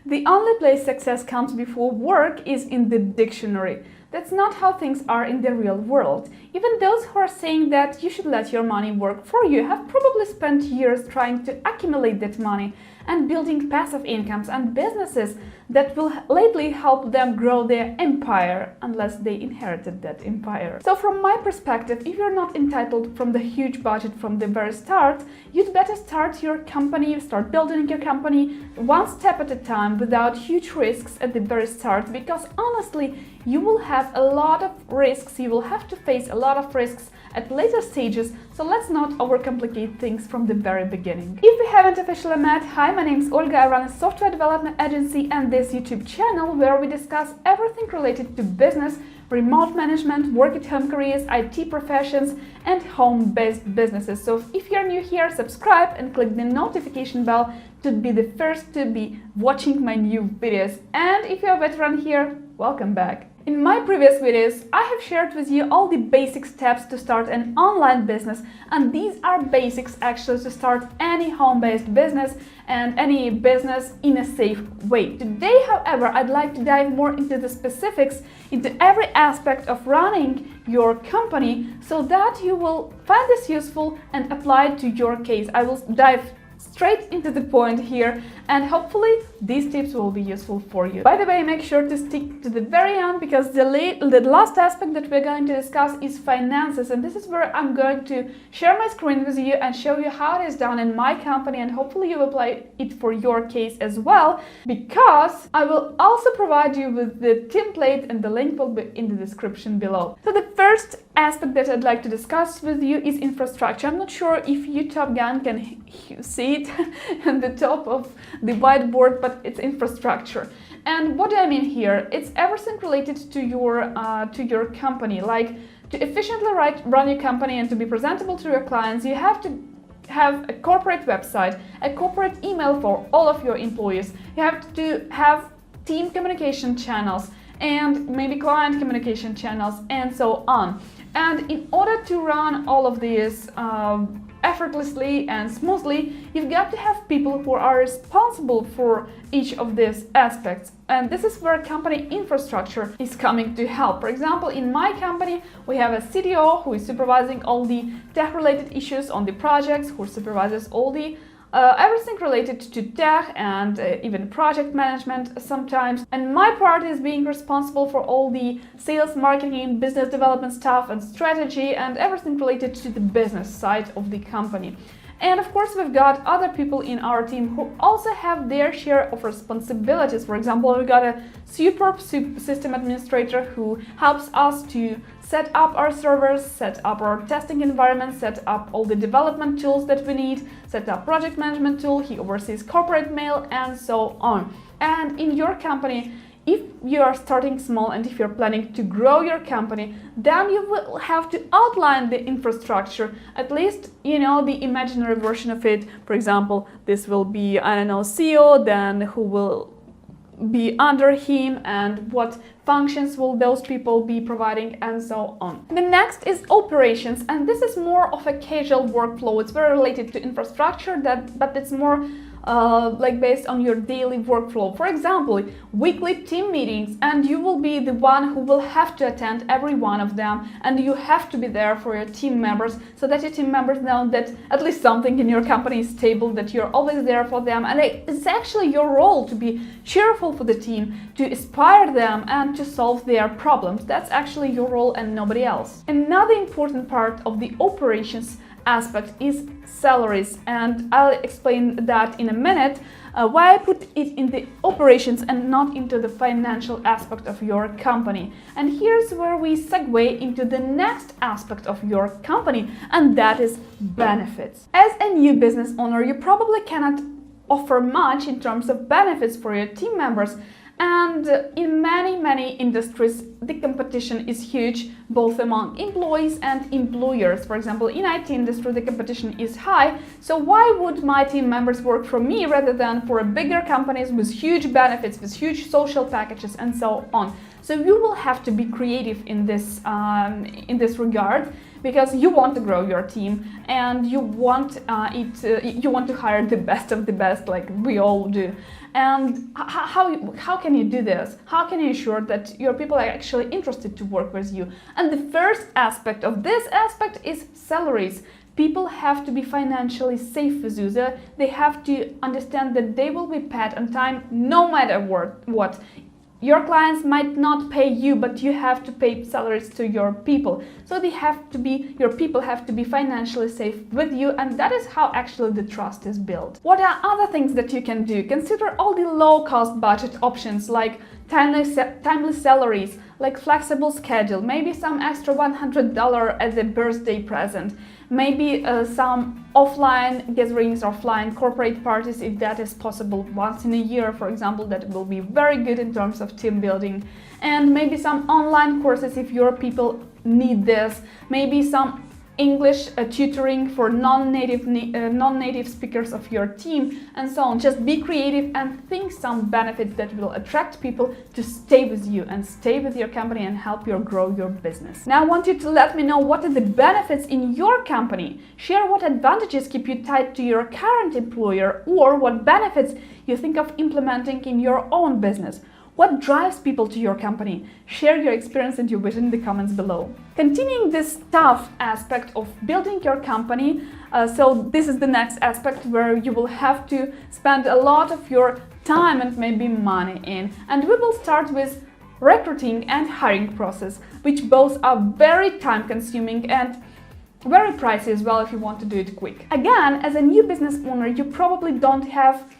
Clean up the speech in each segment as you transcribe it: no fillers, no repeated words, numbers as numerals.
The only place success comes before work is in the dictionary. That's not how things are in the real world. Even those who are saying that you should let your money work for you have probably spent years trying to accumulate that money and building passive incomes and businesses that will lately help them grow their empire, unless they inherited that empire. So from my perspective, if you're not entitled from the huge budget from the very start, you'd better start your company, start building your company one step at a time without huge risks at the very start, because honestly, you will have a lot of risks, you will have to face a lot of risks at later stages, so let's not overcomplicate things from the very beginning. If we haven't officially met, hi, my name is Olga, I run a software development agency and this YouTube channel where we discuss everything related to business, remote management, work-at-home careers, IT professions, and home-based businesses. So if you're new here, subscribe and click the notification bell to be the first to be watching my new videos. And if you're a veteran here, welcome back. In my previous videos, I have shared with you all the basic steps to start an online business, and these are basics actually to start any home-based business and any business in a safe way. Today, however, I'd like to dive more into the specifics, into every aspect of running your company, so that you will find this useful and apply it to your case. I will dive straight into the point here, and hopefully these tips will be useful for you. By the way, make sure to stick to the very end, because the last aspect that we're going to discuss is finances, and this is where I'm going to share my screen with you and show you how it is done in my company, and hopefully you will apply it for your case as well, because I will also provide you with the template and the link will be in the description below. So the first aspect that I'd like to discuss with you is infrastructure. I'm not sure if you Top Gun can see it at the top of the whiteboard, but it's infrastructure. And what do I mean here? It's everything related to your company. Like, to efficiently run your company and to be presentable to your clients, you have to have a corporate website, a corporate email for all of your employees. You have to have team communication channels and maybe client communication channels and so on. And in order to run all of these effortlessly and smoothly, you've got to have people who are responsible for each of these aspects. And this is where company infrastructure is coming to help. For example, in my company, we have a CTO who is supervising all the tech-related issues on the projects, who supervises all the everything related to tech and even project management sometimes. And my part is being responsible for all the sales, marketing, business development stuff and strategy and everything related to the business side of the company. And of course, we've got other people in our team who also have their share of responsibilities. For example, we've got a superb system administrator who helps us to set up our servers, set up our testing environment, set up all the development tools that we need, set up project management tool, he oversees corporate mail, and so on. And in your company, if you are starting small and if you're planning to grow your company, then you will have to outline the infrastructure, at least, you know, the imaginary version of it. For example, this will be, I don't know, CEO, then who will be under him and what functions will those people be providing and so on. The next is operations, and this is more of a casual workflow. It's very related to infrastructure, but it's more like based on your daily workflow. For example, weekly team meetings, and you will be the one who will have to attend every one of them, and you have to be there for your team members so that your team members know that at least something in your company is stable, that you're always there for them. And it's actually your role to be cheerful for the team, to inspire them and to solve their problems. That's actually your role and nobody else. Another important part of the operations aspect is salaries, and I'll explain that in a minute, why I put it in the operations and not into the financial aspect of your company. And here's where we segue into the next aspect of your company, and that is benefits. As a new business owner, you probably cannot offer much in terms of benefits for your team members. And in many industries, the competition is huge, both among employees and employers. For example, in IT industry, the competition is high. So why would my team members work for me rather than for bigger companies with huge benefits, with huge social packages, and so on? So you will have to be creative in this regard, because you want to grow your team and you want you want to hire the best of the best, like we all do. And how can you do this? How can you ensure that your people are actually interested to work with you? And the first aspect of this aspect is salaries. People have to be financially safe with you. They have to understand that they will be paid on time no matter what. Your clients might not pay you, but you have to pay salaries to your people. So your people have to be financially safe with you, and that is how actually the trust is built. What are other things that you can do? Consider all the low-cost budget options like timely salaries, like flexible schedule, maybe some extra $100 as a birthday present, maybe some offline gatherings, offline corporate parties, if that is possible once in a year, for example. That will be very good in terms of team building. And maybe some online courses if your people need this, maybe some English tutoring for non-native speakers of your team, and so on. Just be creative and think some benefits that will attract people to stay with you and stay with your company and help you grow your business. Now I want you to let me know what are the benefits in your company. Share what advantages keep you tied to your current employer, or what benefits you think of implementing in your own business. What drives people to your company? Share your experience and your vision in the comments below. Continuing this tough aspect of building your company, so this is the next aspect where you will have to spend a lot of your time and maybe money in. And we will start with recruiting and hiring process, which both are very time consuming and very pricey as well if you want to do it quick. Again, as a new business owner, you probably don't have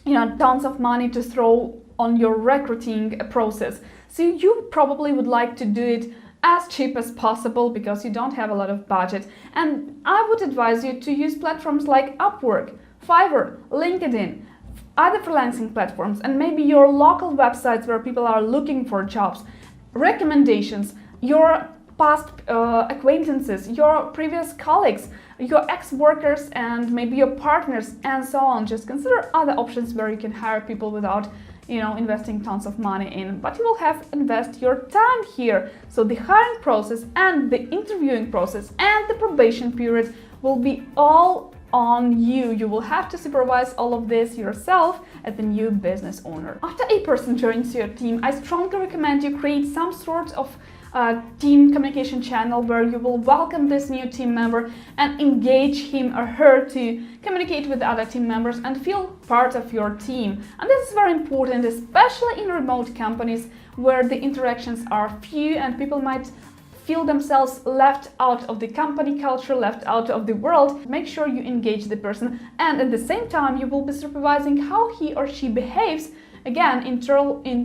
tons of money to throw on your recruiting process. So you probably would like to do it as cheap as possible because you don't have a lot of budget. And I would advise you to use platforms like Upwork, Fiverr, LinkedIn, other freelancing platforms, and maybe your local websites where people are looking for jobs, recommendations, your past acquaintances, your previous colleagues, your ex-workers, and maybe your partners, and so on. Just consider other options where you can hire people without investing tons of money in, but you will have to invest your time here. So the hiring process and the interviewing process and the probation period will be all on you. You will have to supervise all of this yourself as the new business owner. After a person joins your team, I strongly recommend you create some sort of team communication channel where you will welcome this new team member and engage him or her to communicate with other team members and feel part of your team. And this is very important, especially in remote companies where the interactions are few and people might feel themselves left out of the company culture, left out of the world. Make sure you engage the person, and at the same time you will be supervising how he or she behaves, again in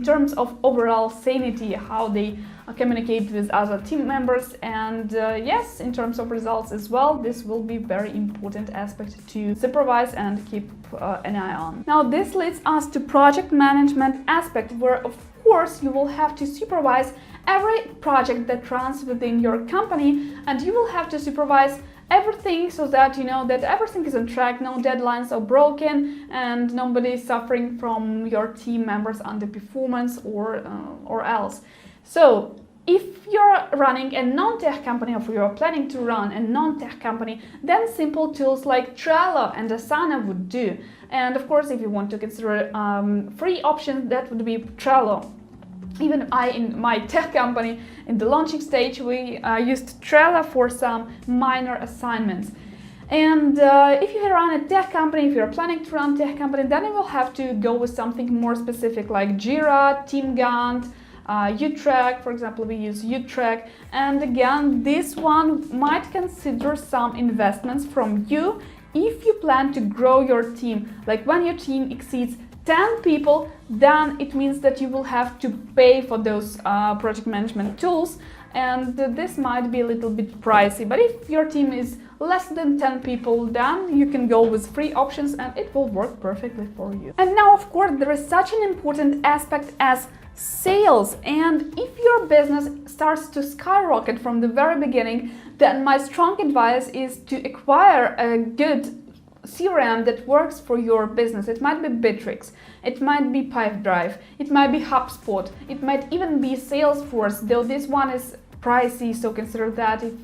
terms of overall sanity, how they communicate with other team members, and yes, in terms of results as well. This will be very important aspect to supervise and keep an eye on. Now this leads us to project management aspect, where of course you will have to supervise every project that runs within your company, and you will have to supervise everything so that that everything is on track, no deadlines are broken, and nobody is suffering from your team members' underperformance or else. So if you're running a non-tech company, or if you're planning to run a non-tech company, then simple tools like Trello and Asana would do. And of course, if you want to consider free options, that would be Trello. Even in my tech company, in the launching stage, we used Trello for some minor assignments. And if you run a tech company, if you're planning to run a tech company, then you will have to go with something more specific like Jira, TeamGunt, UTrack. For example, we use UTrack. And again, this one might consider some investments from you if you plan to grow your team. Like when your team exceeds 10 people, then it means that you will have to pay for those project management tools, and this might be a little bit pricey. But if your team is less than 10 people, then you can go with free options and it will work perfectly for you. And now, of course, there is such an important aspect as sales. And if your business starts to skyrocket from the very beginning, then my strong advice is to acquire a good CRM that works for your business. It might be Bittrex, it might be Pipedrive, it might be HubSpot, it might even be Salesforce, though this one is pricey, so consider that if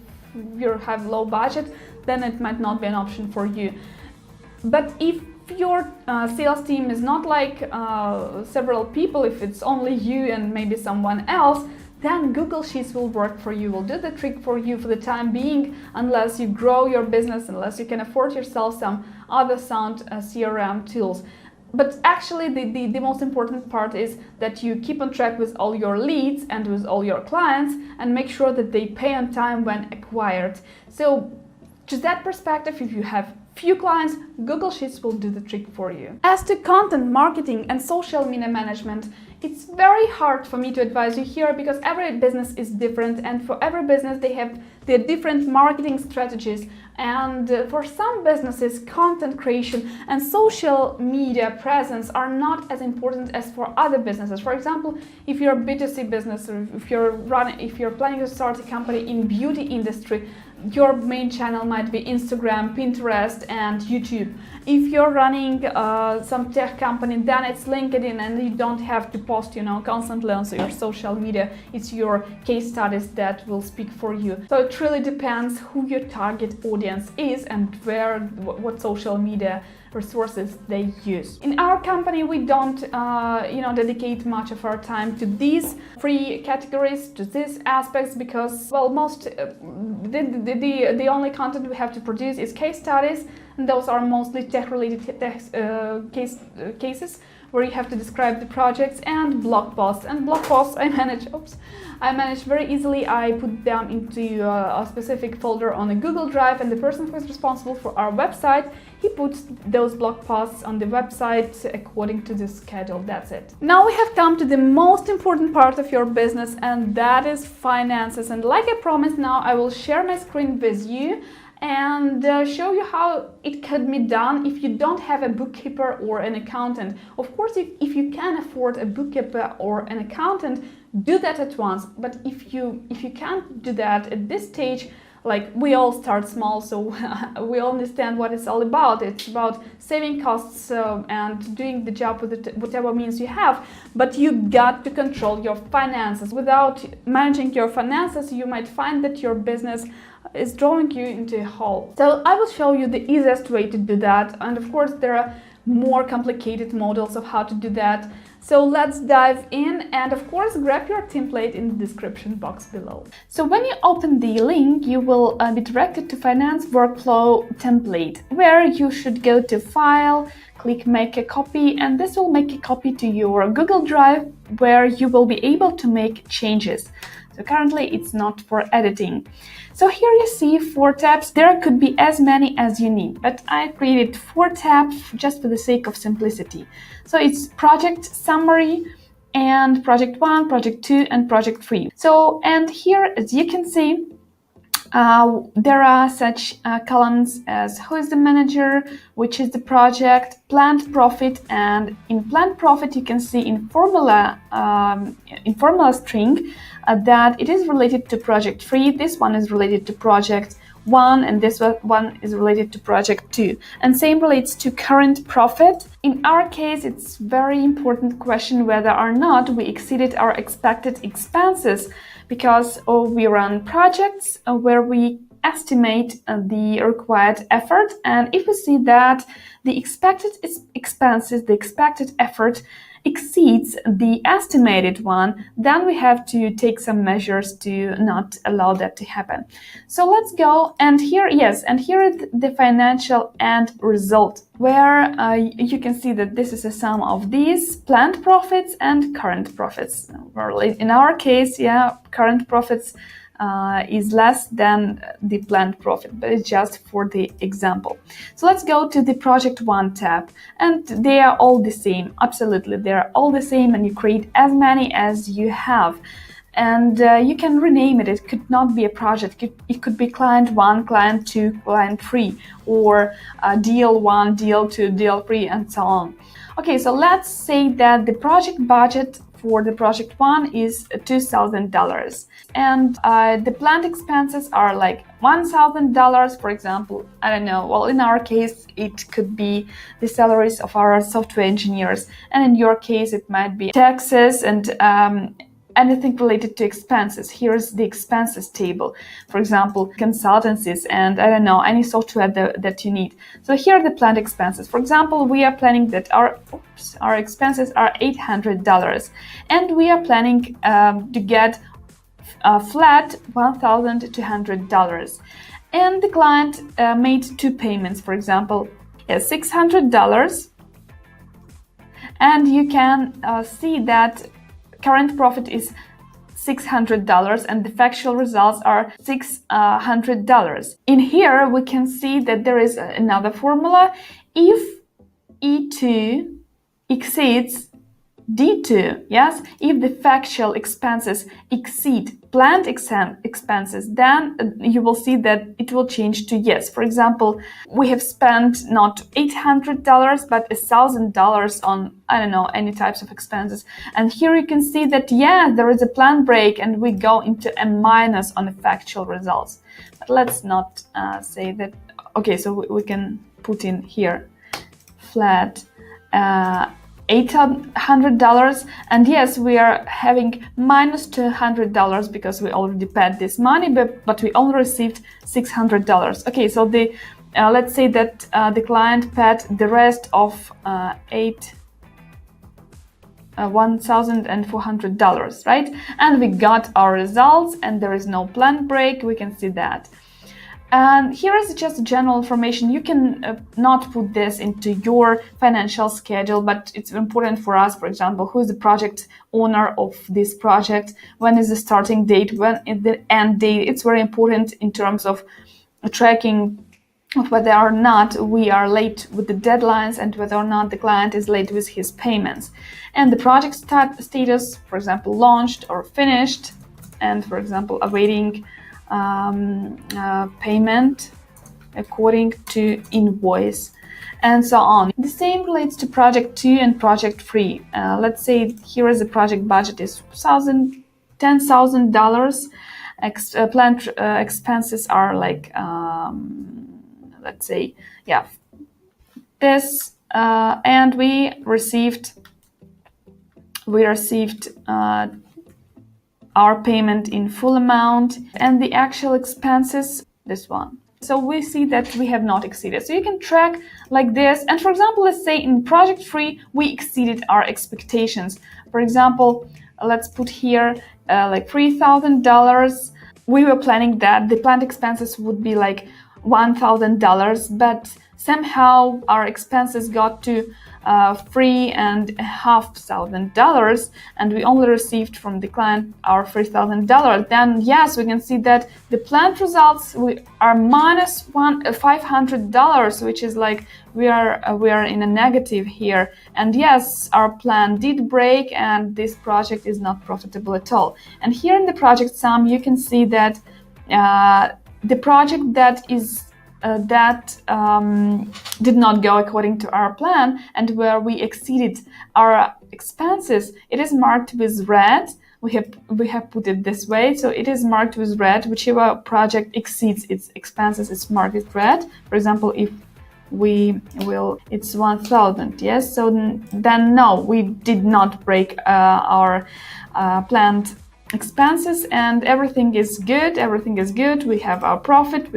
you have low budget, then it might not be an option for you. But if your sales team is not like several people, if it's only you and maybe someone else, then Google Sheets will work for you, will do the trick for you for the time being, unless you grow your business, unless you can afford yourself some other sound CRM tools. But actually the most important part is that you keep on track with all your leads and with all your clients and make sure that they pay on time when acquired. So to that perspective, if you have few clients, Google Sheets will do the trick for you. As to content marketing and social media management, it's very hard for me to advise you here because every business is different, and for every business they have their different marketing strategies. And for some businesses, content creation and social media presence are not as important as for other businesses. For example, if you're a B2C business, or if you're planning to start a company in beauty industry, your main channel might be Instagram, Pinterest, and YouTube. If you're running some tech company, then it's LinkedIn, and you don't have to post, constantly on your social media. It's your case studies that will speak for you. So it really depends who your target audience is and what social media resources they use. In our company, we don't dedicate much of our time to these three categories, to these aspects, because the only content we have to produce is case studies, and those are mostly tech-related cases where you have to describe the projects, and blog posts. And blog posts I manage very easily. I put them into a specific folder on a Google Drive, and the person who is responsible for our website, he puts those blog posts on the website according to the schedule. That's it. Now we have come to the most important part of your business, and that is finances. And like I promised, now I will share my screen with you and show you how it can be done if you don't have a bookkeeper or an accountant. Of course, if you can afford a bookkeeper or an accountant, do that at once. But if you can't do that at this stage, like, we all start small, so we all understand what it's all about. It's about saving costs and doing the job with whatever means you have. But you got to control your finances. Without managing your finances, you might find that your business is drawing you into a hole. So I will show you the easiest way to do that. And of course, there are more complicated models of how to do that. So let's dive in, and of course grab your template in the description box below. So when you open the link, you will be directed to Finance Workflow Template, where you should go to File, click Make a Copy, and this will make a copy to your Google Drive, where you will be able to make changes. So currently it's not for editing. So here you see 4 tabs. There could be as many as you need, but I created 4 tabs just for the sake of simplicity. So it's Project Summary and Project 1, Project 2, and Project 3. So, and here, as you can see, there are such columns as who is the manager, which is the project, planned profit, and in planned profit you can see in formula string that it is related to project 3, this one is related to project 1, and this one is related to project 2. And same relates to current profit. In our case, it's very important question whether or not we exceeded our expected expenses, because we run projects where we estimate the required effort, and if we see that the expected expenses, the expected effort exceeds the estimated one, then we have to take some measures to not allow that to happen. So let's go, and here is the financial end result, where you can see that this is a sum of these planned profits and current profits. In our case, current profits is less than the planned profit, but it's just for the example. So let's go to the Project 1 tab, and they are all the same. Absolutely, they are all the same, and you create as many as you have. And you can rename it. It could not be a project. It could be Client 1, Client 2, Client 3, or Deal 1, Deal 2, Deal 3, and so on. Okay, so let's say that the project budget for the project 1 is $2,000, and the planned expenses are like $1,000, for example. I don't know. Well, in our case, it could be the salaries of our software engineers, and in your case, it might be taxes and anything related to expenses. Here's the expenses table. For example, consultancies and I don't know, any software that you need. So here are the planned expenses. For example, we are planning that our expenses are $800 and we are planning to get flat $1,200. And the client made 2 payments, for example, $600. And you can see that current profit is $600 and the factual results are $600. In here, we can see that there is another formula. If E2 exceeds D2, yes, if the factual expenses exceed planned expenses, then you will see that it will change to yes. For example, we have spent not $800 but $1,000 on, I don't know, any types of expenses. And here you can see that, yeah, there is a planned break and we go into a minus on the factual results. But let's not say that. Okay, so we can put in here flat $800, and yes, we are having minus $200 because we already paid this money, but we only received $600. Okay, so the let's say that the client paid the rest of $1,400, right? And we got our results, and there is no planned break. We can see that. And here is just general information. You can not put this into your financial schedule, but it's important for us, for example, who is the project owner of this project, when is the starting date, when is the end date. It's very important in terms of tracking of whether or not we are late with the deadlines and whether or not the client is late with his payments. And the project status, for example, launched or finished, and for example, awaiting payment according to invoice, and so on. The same relates to project 2 and project 3. Let's say here is the project budget is $10,000. Planned expenses are like let's say, yeah, this, and we received our payment in full amount, and the actual expenses, this one. So we see that we have not exceeded. So you can track like this. And for example, let's say in project 3, we exceeded our expectations. For example, let's put here like $3,000. We were planning that the planned expenses would be like $1,000, but somehow our expenses got to $3,500, and we only received from the client our $3,000. Then yes, we can see that the planned results are minus $500, which is like we are in a negative here. And yes, our plan did break, and this project is not profitable at all. And here in the project sum, you can see that the project that did not go according to our plan and where we exceeded our expenses, it is marked with red. We have put it this way, so it is marked with red. Whichever project exceeds its expenses is marked with red. For example, if it's 1,000, yes, so then no, we did not break our planned expenses, and everything is good. We have our profit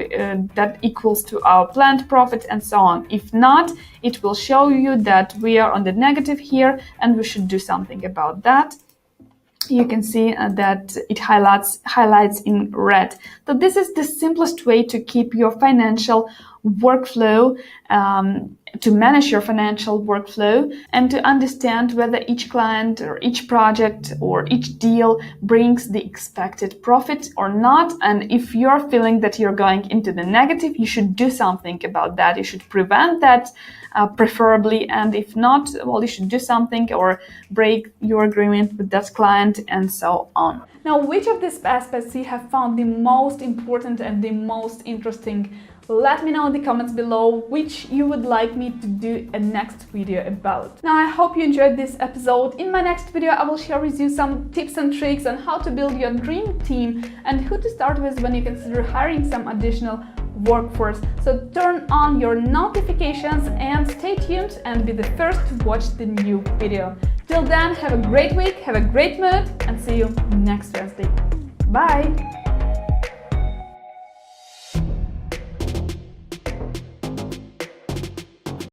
that equals to our planned profit, and so on. If not, it will show you that we are on the negative here and we should do something about that. You can see that it highlights in red. So this is the simplest way to keep your financial workflow, to manage your financial workflow, and to understand whether each client or each project or each deal brings the expected profit or not. And if you're feeling that you're going into the negative, you should do something about that. You should prevent that, preferably. And if not, well, you should do something or break your agreement with that client, and so on. Now, which of these aspects you have found the most important and the most interesting? Let me know in the comments below which you would like me to do a next video about. Now, I hope you enjoyed this episode. In my next video, I will share with you some tips and tricks on how to build your dream team and who to start with when you consider hiring some additional workforce. So turn on your notifications and stay tuned and be the first to watch the new video. Till then, have a great week, have a great mood, and see you next Wednesday. Bye!